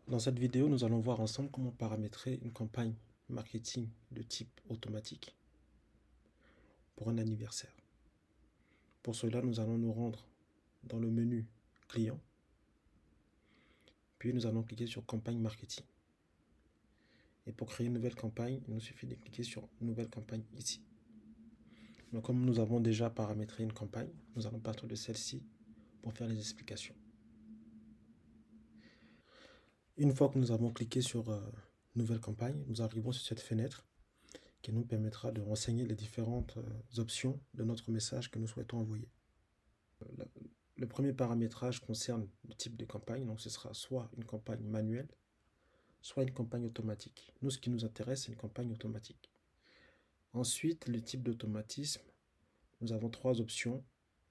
Dans cette vidéo, nous allons voir ensemble comment paramétrer une campagne marketing de type automatique pour un anniversaire. Pour cela, nous allons nous rendre dans le menu client, puis nous allons cliquer sur campagne marketing. Et pour créer une nouvelle campagne, il nous suffit de cliquer sur nouvelle campagne ici. Donc, comme nous avons déjà paramétré une campagne, nous allons partir de celle-ci pour faire les explications. Une fois que nous avons cliqué sur nouvelle campagne, nous arrivons sur cette fenêtre qui nous permettra de renseigner les différentes options de notre message que nous souhaitons envoyer. Le premier paramétrage concerne le type de campagne, donc ce sera soit une campagne manuelle, soit une campagne automatique. Nous, ce qui nous intéresse, c'est une campagne automatique. Ensuite, le type d'automatisme, nous avons trois options.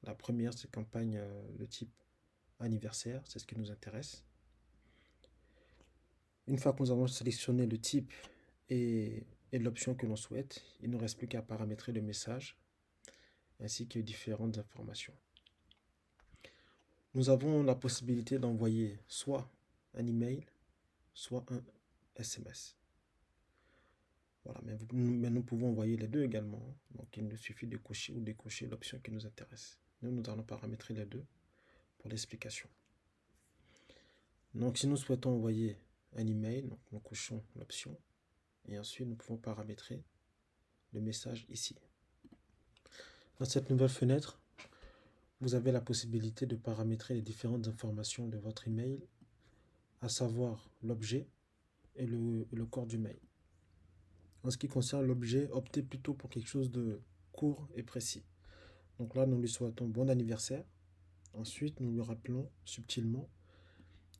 La première, c'est campagne de type anniversaire, c'est ce qui nous intéresse. Une fois que nous avons sélectionné le type et l'option que l'on souhaite, il ne nous reste plus qu'à paramétrer le message ainsi que différentes informations. Nous avons la possibilité d'envoyer soit un email, soit un SMS. Voilà, mais nous pouvons envoyer les deux également. Donc il nous suffit de cocher ou décocher l'option qui nous intéresse. Nous allons paramétrer les deux pour l'explication. Donc si nous souhaitons envoyer un email, donc nous cochons l'option et ensuite nous pouvons paramétrer le message ici. Dans cette nouvelle fenêtre, vous avez la possibilité de paramétrer les différentes informations de votre email, à savoir l'objet et le corps du mail. En ce qui concerne l'objet, optez plutôt pour quelque chose de court et précis. Donc là, nous lui souhaitons bon anniversaire. Ensuite, nous lui rappelons subtilement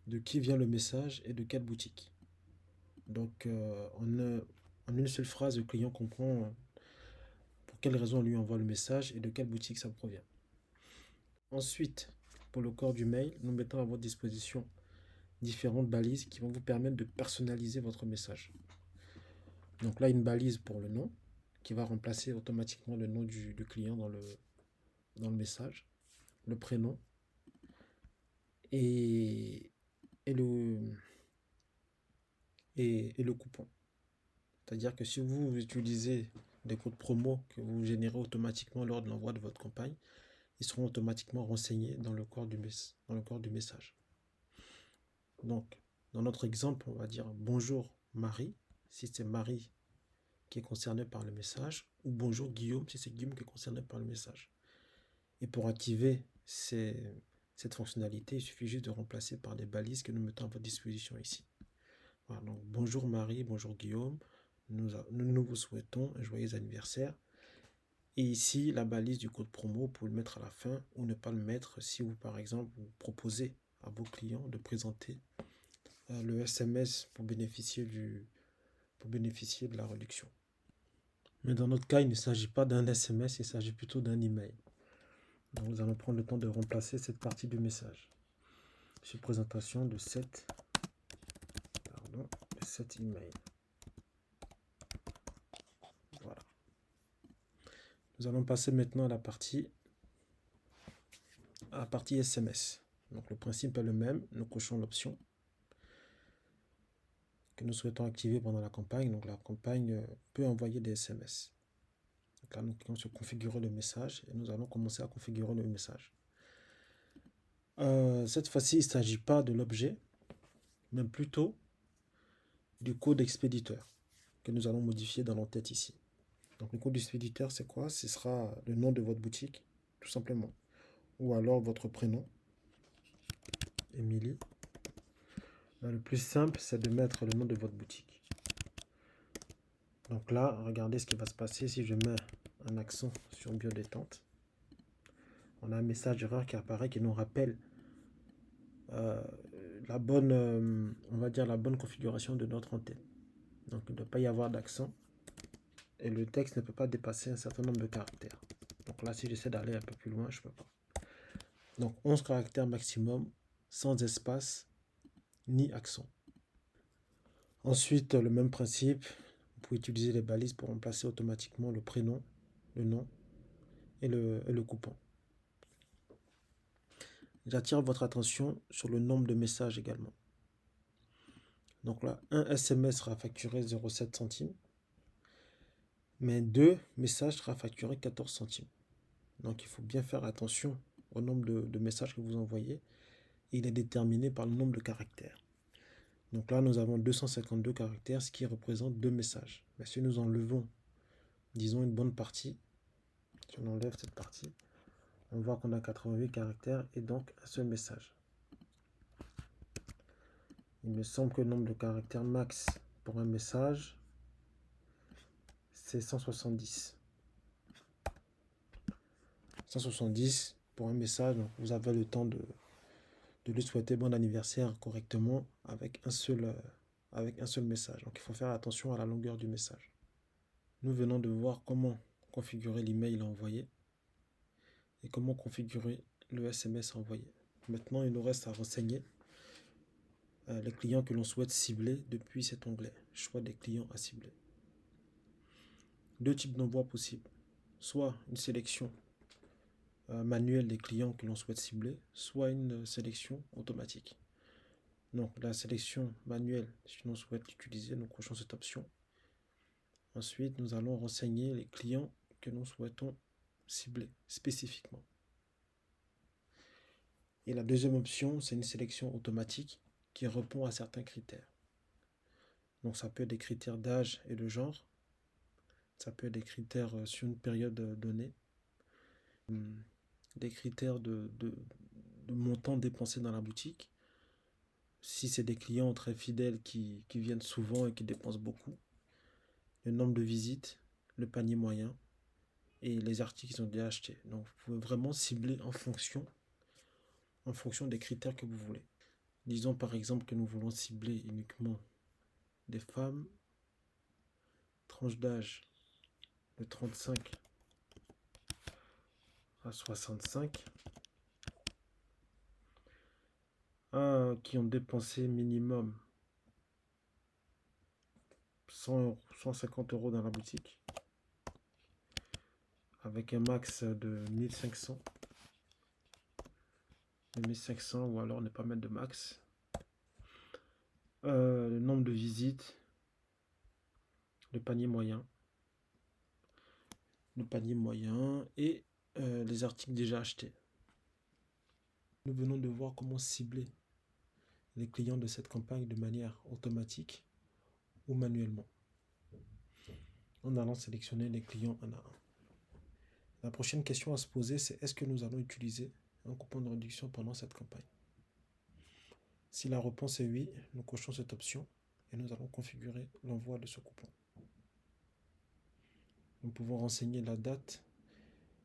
de qui vient le message et de quelle boutique. Donc, en une seule phrase, le client comprend pour quelle raison on lui envoie le message et de quelle boutique ça provient. Ensuite, pour le corps du mail, nous mettons à votre disposition différentes balises qui vont vous permettre de personnaliser votre message. Donc là, une balise pour le nom qui va remplacer automatiquement le nom du client dans le message, le prénom et le coupon. C'est-à-dire que si vous utilisez des codes promo que vous générez automatiquement lors de l'envoi de votre campagne, ils seront automatiquement renseignés dans le corps du message. Donc, dans notre exemple, on va dire bonjour Marie, si c'est Marie qui est concerné par le message, ou bonjour Guillaume, si c'est Guillaume qui est concerné par le message. Et pour activer cette fonctionnalité, il suffit juste de remplacer par des balises que nous mettons à votre disposition ici. Voilà, donc bonjour Marie, bonjour Guillaume, nous vous souhaitons un joyeux anniversaire. Et ici, la balise du code promo, vous pouvez le mettre à la fin ou ne pas le mettre si vous, par exemple, vous proposez à vos clients de présenter le SMS pour bénéficier de la réduction. Mais dans notre cas, il ne s'agit pas d'un SMS, il s'agit plutôt d'un email. Donc nous allons prendre le temps de remplacer cette partie du message. Sur présentation de cet email. Voilà. Nous allons passer maintenant à la partie SMS. Donc le principe est le même. Nous cochons l'option que nous souhaitons activer pendant la campagne. Donc la campagne peut envoyer des SMS. Donc là, nous cliquons sur configurer le message et nous allons commencer à configurer le message. Cette fois-ci, il ne s'agit pas de l'objet, mais plutôt du code expéditeur que nous allons modifier dans l'entête ici. Donc le code expéditeur, c'est quoi? Ce sera le nom de votre boutique, tout simplement. Ou alors votre prénom, Émilie. Le plus simple, c'est de mettre le nom de votre boutique. Donc là, regardez ce qui va se passer si je mets un accent sur biodétente. On a un message d'erreur qui apparaît qui nous rappelle la bonne, on va dire la bonne configuration de notre antenne. Donc il ne doit pas y avoir d'accent et le texte ne peut pas dépasser un certain nombre de caractères. Donc là, si j'essaie d'aller un peu plus loin, je ne peux pas. Donc 11 caractères maximum, sans espace ni accent. Ensuite, le même principe, vous pouvez utiliser les balises pour remplacer automatiquement le prénom, le nom et le coupon. J'attire votre attention sur le nombre de messages également. Donc là, un SMS sera facturé 0,7 centimes, mais 2 messages sera facturé 14 centimes. Donc il faut bien faire attention au nombre de messages que vous envoyez. Il est déterminé par le nombre de caractères. Donc là, nous avons 252 caractères, ce qui représente 2 messages. Mais si nous enlevons, disons, une bonne partie, si on enlève cette partie, on voit qu'on a 88 caractères et donc un seul message. Il me semble que le nombre de caractères max pour un message, c'est 170. 170 pour un message, donc vous avez le temps de lui souhaiter bon anniversaire correctement avec un seul message. Donc il faut faire attention à la longueur du message. Nous venons de voir comment configurer l'email envoyé et comment configurer le SMS envoyé. Maintenant, il nous reste à renseigner les clients que l'on souhaite cibler depuis cet onglet, choix des clients à cibler. Deux types d'envois possibles, soit une sélection manuelle des clients que l'on souhaite cibler, soit une sélection automatique. Donc la sélection manuelle, si l'on souhaite l'utiliser, nous cochons cette option. Ensuite, nous allons renseigner les clients que nous souhaitons cibler spécifiquement. Et la deuxième option, c'est une sélection automatique qui répond à certains critères. Donc ça peut être des critères d'âge et de genre, ça peut être des critères sur une période donnée, des critères de montant dépensé dans la boutique, si c'est des clients très fidèles qui viennent souvent et qui dépensent beaucoup, le nombre de visites, le panier moyen et les articles qu'ils ont déjà achetés. Donc vous pouvez vraiment cibler en fonction des critères que vous voulez. Disons par exemple que nous voulons cibler uniquement des femmes, tranche d'âge de 35 à 65, qui ont dépensé minimum 150 € dans la boutique, avec un max de 1500, ou alors ne pas mettre de max. Le nombre de visites, le panier moyen et les articles déjà achetés. Nous venons de voir comment cibler les clients de cette campagne de manière automatique ou manuellement, en allant sélectionner les clients un à un. La prochaine question à se poser, c'est est-ce que nous allons utiliser un coupon de réduction pendant cette campagne? Si la réponse est oui, nous cochons cette option et nous allons configurer l'envoi de ce coupon. Nous pouvons renseigner la date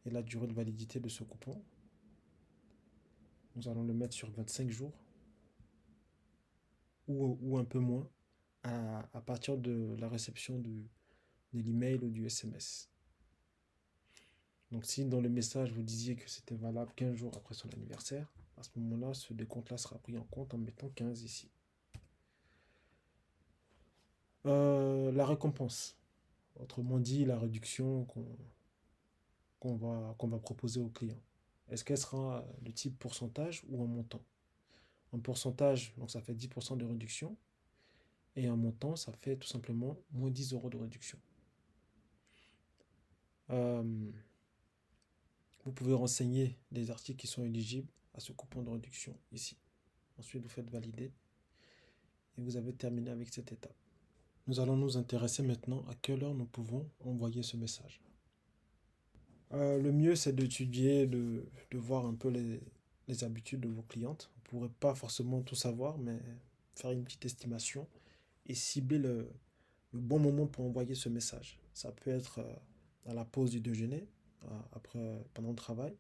et la durée de validité de ce coupon. Nous allons le mettre sur 25 jours ou un peu moins à partir de la réception de l'email ou du SMS. Donc si dans le message vous disiez que c'était valable 15 jours après son anniversaire, à ce moment-là, ce décompte-là sera pris en compte en mettant 15 ici. La récompense, autrement dit la réduction qu'on va proposer au client. Est-ce qu'elle sera de type pourcentage ou en montant? En pourcentage, donc ça fait 10% de réduction. Et en montant, ça fait tout simplement moins 10 € de réduction. Vous pouvez renseigner les articles qui sont éligibles à ce coupon de réduction ici. Ensuite, vous faites valider et vous avez terminé avec cette étape. Nous allons nous intéresser maintenant à quelle heure nous pouvons envoyer ce message. Le mieux, c'est d'étudier, de voir un peu les habitudes de vos clientes. Vous ne pourrez pas forcément tout savoir, mais faire une petite estimation et cibler le bon moment pour envoyer ce message. Ça peut être à la pause du déjeuner, pendant le travail,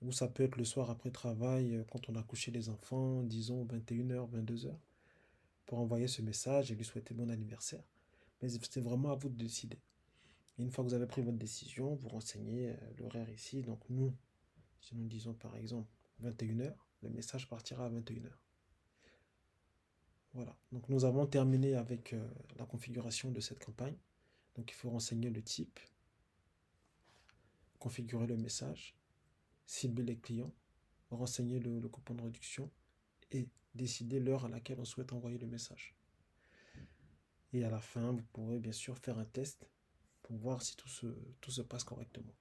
ou ça peut être le soir après travail, quand on a couché les enfants, disons 21h, 22h, pour envoyer ce message et lui souhaiter bon anniversaire. Mais c'est vraiment à vous de décider. Et une fois que vous avez pris votre décision, vous renseignez l'horaire ici. Donc nous, si nous disons par exemple 21h, le message partira à 21h. Voilà, donc nous avons terminé avec la configuration de cette campagne. Donc il faut renseigner le type, configurer le message, cibler les clients, renseigner le coupon de réduction et décider l'heure à laquelle on souhaite envoyer le message. Et à la fin, vous pourrez bien sûr faire un test pour voir si tout se passe correctement.